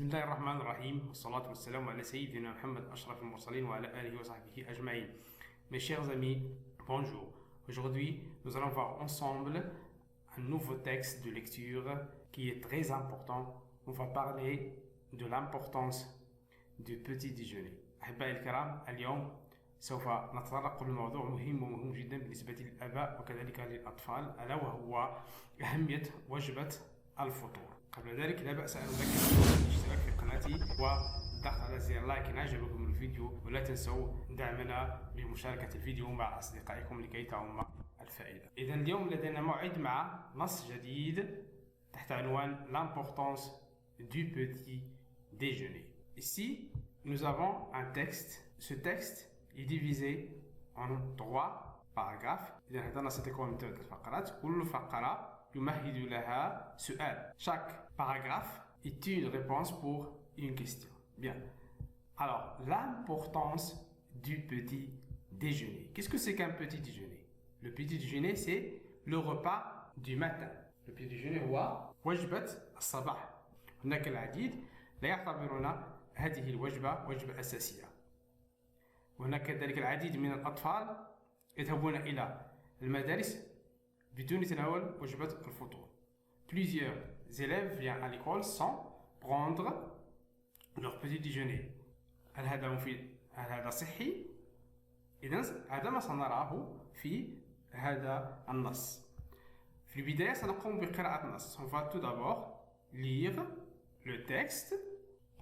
بسم الله الرحمن الرحيم والصلاة والسلام على سيدنا محمد أشرف المرسلين وعلى آله وصحبه أجمعين. Mes chers amis, bonjour. Aujourd'hui, nous allons voir ensemble un nouveau texte de lecture qui est très important. On va parler de l'importance du petit déjeuner. أحبائي الكرام، اليوم سوف نتطرق لموضوع مهم جدا بالنسبة للآباء وكذلك للأطفال، ألا وهو أهمية وجبة الفطور. قبل ذلك لا بأس أن أذكركم بالاشتراك في قناتي والضغط على زر لايك إن أعجبكم الفيديو، ولا تنسوا دعمنا بمشاركة الفيديو مع أصدقائكم لكي تعم الفائدة. إذا اليوم لدينا موعد مع نص جديد تحت عنوان l'importance du petit déjeuner. Ici, nous avons un texte. Ce texte est divisé en 3 paragraphes. إذا هذا ستكون من 3 فقرات، كل فقرة يمهد لها سؤال. Chaque paragraphe est une réponse pour une question. Bien. Alors, l'importance du petit déjeuner. Qu'est-ce que c'est qu'un petit déjeuner? Le petit déjeuner, c'est le repas du matin. Le petit déjeuner هو وجبة الصباح. هناك العديد لا يعتبرون هذه الوجبة وجبة أساسية. وهناك كذلك العديد من الأطفال يذهبون إلى المدارس بدون تناول وجبة الفطور. Plusieurs élèves viennent à l'école sans prendre leur petit déjeuner. هل هذا مفيد؟ هل هذا صحي؟ إذن هذا ما سنراه في هذا النص. في البداية سنقوم بقراءة النص. On va tout d'abord lire le texte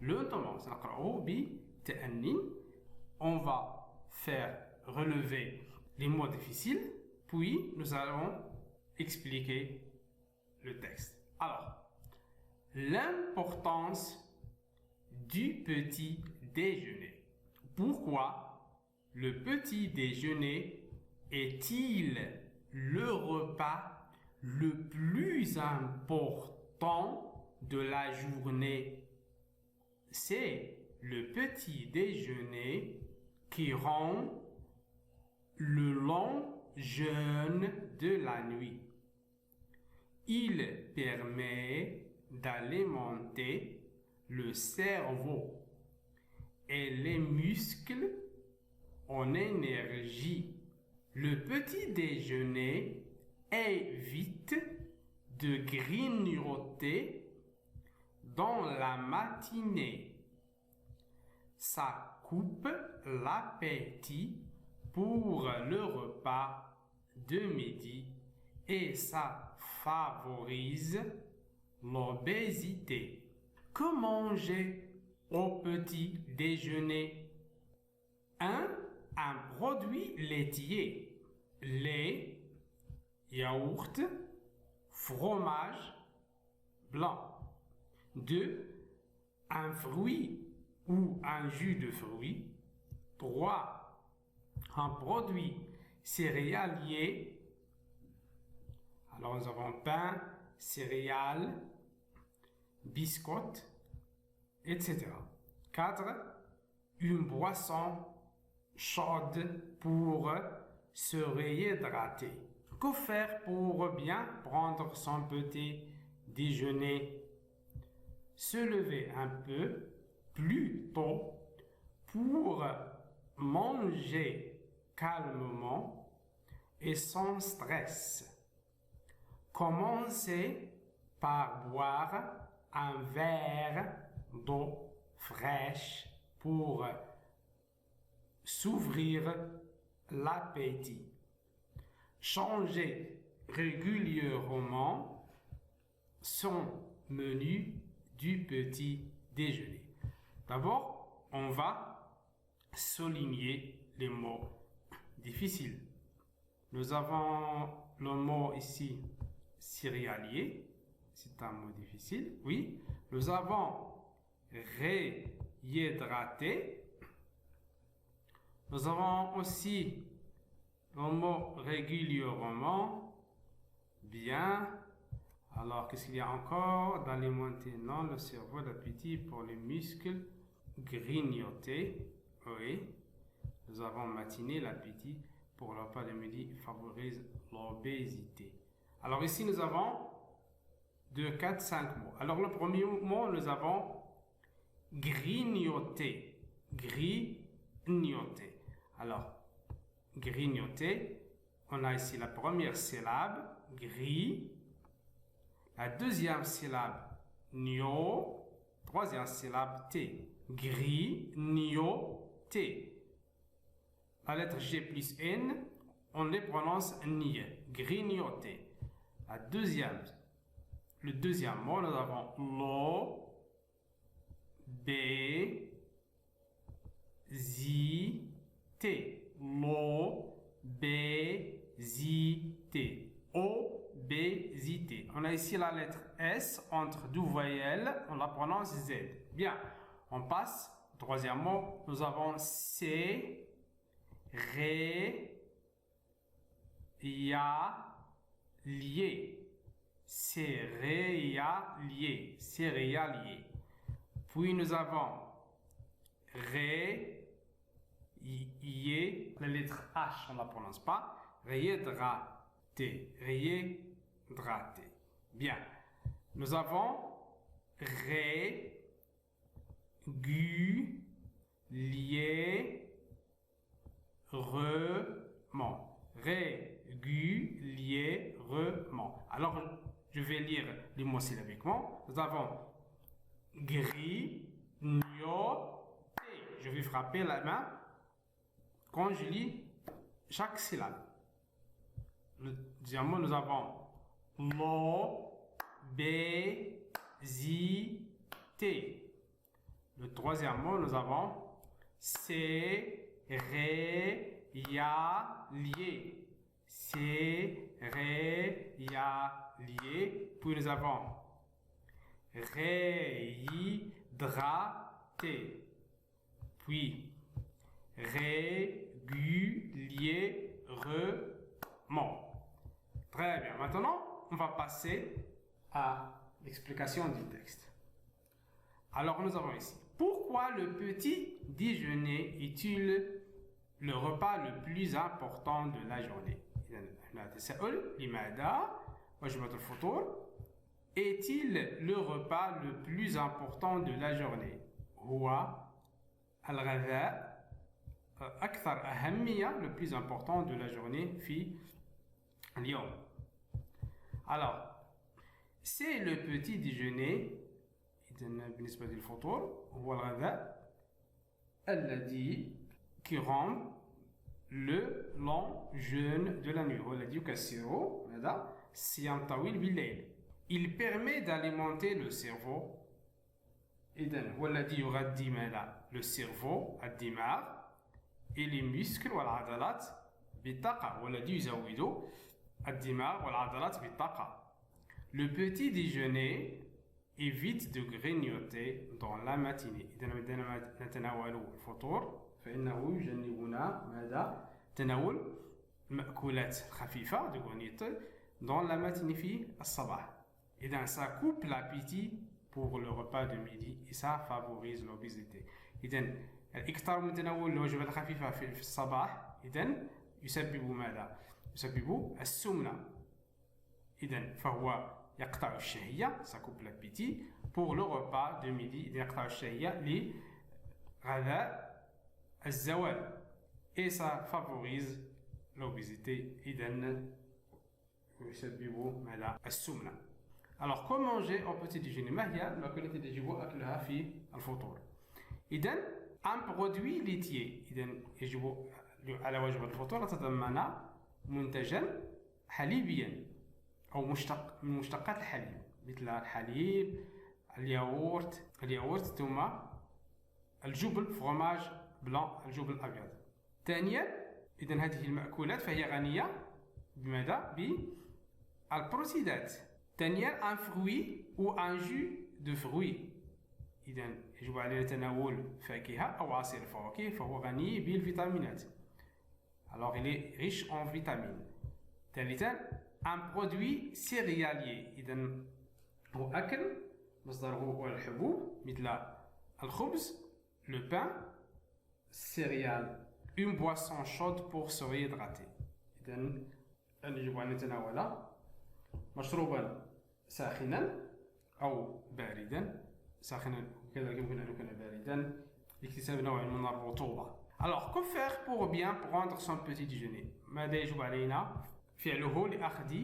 lentement. سنقرأه بتأني. On va faire relever les mots difficiles, puis nous allons expliquer le texte. Alors, l'importance du petit déjeuner. Pourquoi le petit déjeuner est-il le repas le plus important de la journée? C'est le petit déjeuner qui rend le long jeûne de la nuit. Il permet d'alimenter le cerveau et les muscles en énergie. Le petit déjeuner évite de grignoter dans la matinée. Ça coupe l'appétit pour le repas de midi et ça favorise l'obésité. Que manger au petit déjeuner? Un produit laitier, lait, yaourt, fromage blanc. 2. Un fruit ou un jus de fruits. 3. Un produit céréalier. Alors nous avons pain, céréales, biscottes, etc. 4. Une boisson chaude pour se réhydrater. Que faire pour bien prendre son petit déjeuner? Se lever un peu plus tôt pour manger calmement et sans stress. Commencez par boire un verre d'eau fraîche pour s'ouvrir l'appétit. Changez régulièrement son menu du petit déjeuner. D'abord, on va souligner les mots difficiles. Nous avons le mot ici céréalier, c'est un mot difficile, oui. Nous avons réhydraté. Nous avons aussi le mot régulièrement, bien. Alors, qu'est-ce qu'il y a encore? D'alimenter, non, le cerveau, l'appétit pour les muscles, grignoter, oui. Nous avons matiné, l'appétit pour le repas de midi favorise l'obésité. Alors ici, nous avons 2, 4, 5 mots. Alors le premier mot, nous avons grignoter, grignoter. Alors, grignoter, on a ici la première syllabe, gris, la deuxième syllabe, nio, troisième syllabe, t, grignoter. La lettre G plus N, on les prononce ni, grignoter. Le deuxième mot, nous avons lo, b, zi, t. Lo, b, zi, t. Obésité. On a ici la lettre S entre deux voyelles, on la prononce Z. Bien, on passe au troisième mot. Nous avons C, Ré, Ya, lié. Céréalier, céréalier. Puis nous avons Ré, Yé, la lettre H, on ne la prononce pas. Réhydraté, réhydraté. Bien. Nous avons Ré, Gu, Lié, Remont. Régulièrement. Alors, je vais lire les mots syllabiquement. Nous avons grignoter. Je vais frapper la main quand je lis chaque syllabe. Le deuxième mot, nous avons l'obésité. Le troisième mot, nous avons céréalier. Céréalier. Puis nous avons réhydraté. Puis régulièrement. Très bien. Maintenant, on va passer à l'explication du texte. Alors, nous avons ici. Pourquoi le petit déjeuner est-il le repas le plus important de la journée? Est-il le repas le plus important de la journée? هو الغذاء أكثر أهمية, le plus important de la journée في اليوم. Alors, c'est le petit déjeuner. بالنسبة للفطور هو الغذاء الذي qui rend le long jeûne de la nuit. هو الذي يكسر هذا صيام طويل بالليل. Il permet d'alimenter le cerveau. إذن هو الذي يغذي ماذا؟ le cerveau, الدماغ, et les muscles والعضلات بالطاقة. هو الذي يزود الدماغ والعضلات بالطاقة. Le petit déjeuner évite de grignoter dans la matinée. إذا بدنا نتناول الفطور فإنه يجنبنا ماذا؟ تناول المأكولات خفيفة de grignoter dans la matinée في الصباح. إذا ça coupe l'appétit pour le repas de midi et ça favorise l'obésité. إذا الإكثار من تناول الوجبات الخفيفة في الصباح إذا يسبب ماذا؟ يسبب السمنة. إذا فهو يقطع الشهية, ça coupe l'appétit pour le repas de midi. يقطع الشهية لغذاء الزوال et ça favorise l'obésité. إذا يسبب ماذا؟ السمنة. Alors, comment manger au petit déjeuner? ما هي المأكولات التي يجب أكلها في الفطور؟ إذا un produit laitier. إذا يجب على وجبة الفطور تتضمن منتجا حليبيا أو مشتق من مشتقات الحليب مثل الحليب، الياغورت ثم الجبن فروماج بلان، الجبن الأبيض. ثانيا إذا هذه المأكولات فهي غنية بماذا؟ بالبروتينات. ثانيا un fruit ou un jus de fruit. إذا يجب علينا تناول فاكهة أو عصير فواكه فهو غني بالفيتامينات. Alors il est riche en vitamines. ثالثا un produit céréalier. إذا هو أكل مصدره هو الحبوب مثل الخبز، le pain، céréales. Une boisson chaude pour se réhydrater. إذا يجب أن نتناول مشروبا ساخنا أو باردا. ساخنا كذلك يمكن أن يكون جدا لاكتساب نوع من الرطوبة. Alors, que faire pour bien prendre son petit déjeuner؟ ماذا يجب علينا فعله لأخذ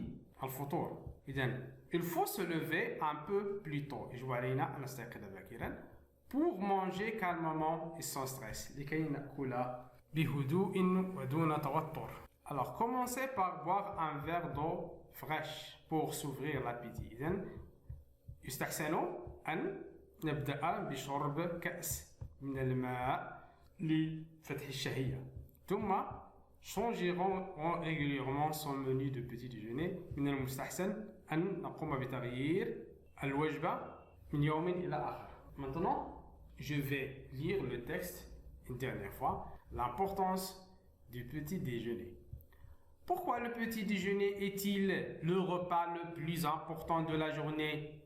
الفطور؟ إذن il faut se lever un peu plus tôt. يجب علينا أن نستيقظ باكرا pour manger calmement et sans stress. لكي نأكل بهدوء ودون توتر. Alors, commencez par boire un verre d'eau fraîche pour s'ouvrir l'appétit. إذن يستحسن أن نبدأ بشرب كأس من الماء لفتح الشهية. ثم changerons régulièrement son menu de petit déjeuner. من المستحسن أن نقوم بتغيير الوجبة من يوم إلى آخر. Maintenant, je vais lire le texte une dernière fois. L'importance du petit déjeuner. Pourquoi le petit déjeuner est-il le repas le plus important de la journée?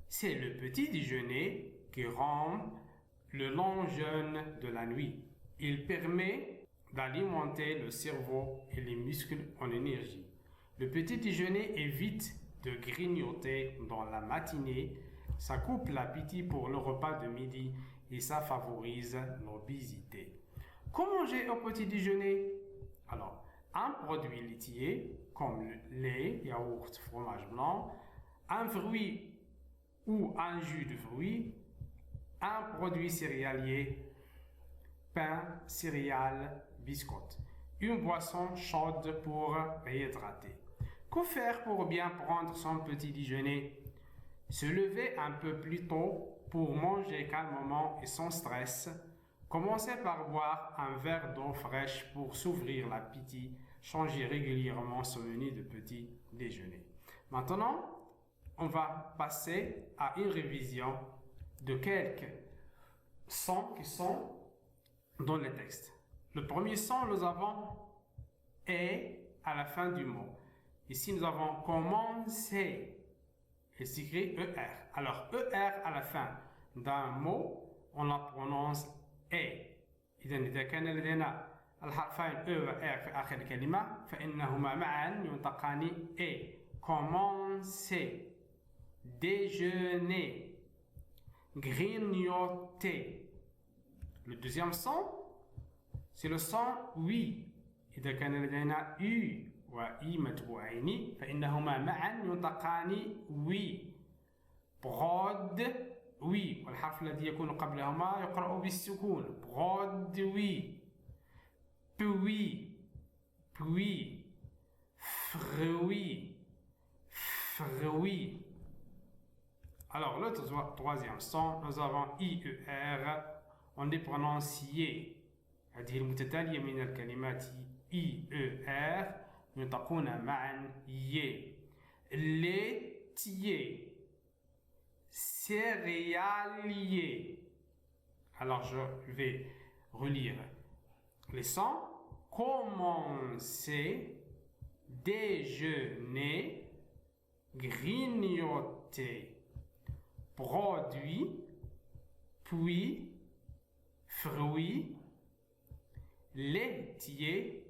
C'est le petit déjeuner qui rend le long jeûne de la nuit. Il permet d'alimenter le cerveau et les muscles en énergie. Le petit déjeuner évite de grignoter dans la matinée. Ça coupe l'appétit pour le repas de midi et ça favorise l'obésité. Comment manger au petit déjeuner? Alors, un produit laitier comme le lait, yaourt, fromage blanc, un fruit ou un jus de fruits, un produit céréalier, pain, céréales, biscottes, une boisson chaude pour réhydrater. Que faire pour bien prendre son petit déjeuner? Se lever un peu plus tôt pour manger calmement et sans stress. Commencez par boire un verre d'eau fraîche pour s'ouvrir l'appétit. Changer régulièrement son menu de petit déjeuner. Maintenant, on va passer à une révision de quelques sons qui sont dans le texte. Le premier son, nous avons « et » à la fin du mot. Ici, nous avons « commencer ». Il s'écrit « er ». Alors, « er » à la fin d'un mot, on la prononce « et ». إذا كان لدينا الحرفين E و R في آخر الكلمة فإنهما معا ينطقان et. Commencer, déjeuner, grignoter. Le deuxième son, c'est le son oui. إذا كان لدينا U و I متبوعين فإنهما معا ينطقان oui. Brode, oui. والحرف الذي يكون قبلهما يقرأ بالسكون. Brode, oui. Puis, puis, fruit, fruit. Alors, le troisième son, nous avons IER, on les prononce YE. هذه المتتالية من الكلمات IER ينطقون معا YE. Laitier, céréalier. Alors, je vais relire les sons. Commencer, déjeuner, grignoter, produit, puis, fruit, laitier,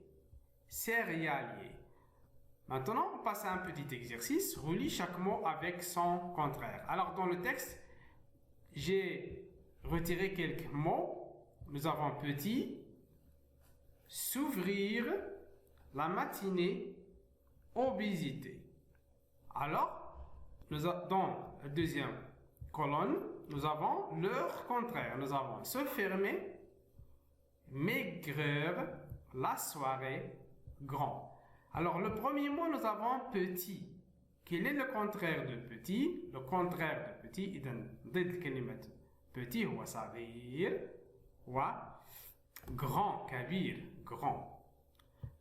céréalier. Maintenant, on passe à un petit exercice. Relis chaque mot avec son contraire. Alors, dans le texte, j'ai retiré quelques mots. Nous avons petit, s'ouvrir, la matinée, obésité. Alors, dans la deuxième colonne, nous avons leur contraire. Nous avons se fermer, maigreur, la soirée, grand. Alors, le premier mot, nous avons petit. Quel est le contraire de petit? Le contraire de petit, إذا ضد كلمة petit هو صغير و grand, كبير, grand.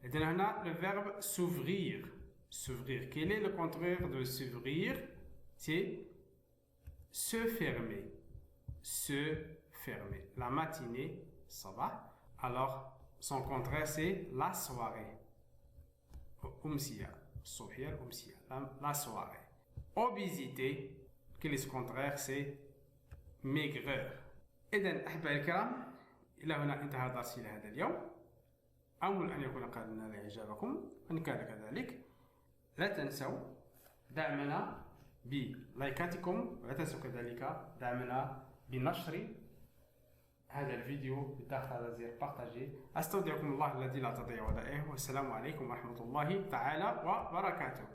Et donc, on a le verbe s'ouvrir. S'ouvrir. Quel est le contraire de s'ouvrir? C'est se fermer. Se fermer. La matinée, ça va. Alors, son contraire, c'est la soirée. Umsiya. Sohir, umsiya. La soirée. Obésité. Quel est ce contraire? C'est maigreur. إذن أحبائي الكرام، إلى هنا انتهى درسي لهذا اليوم. أمل أن يكون قد نال إعجابكم. وإن كان كذلك لا تنسوا دعمنا بلايكاتكم، ولا تنسوا كذلك دعمنا بنشر هذا الفيديو بالضغط على زر بارتاجي. أستودعكم الله الذي لا تضيع ودائعه، والسلام عليكم ورحمة الله تعالى وبركاته.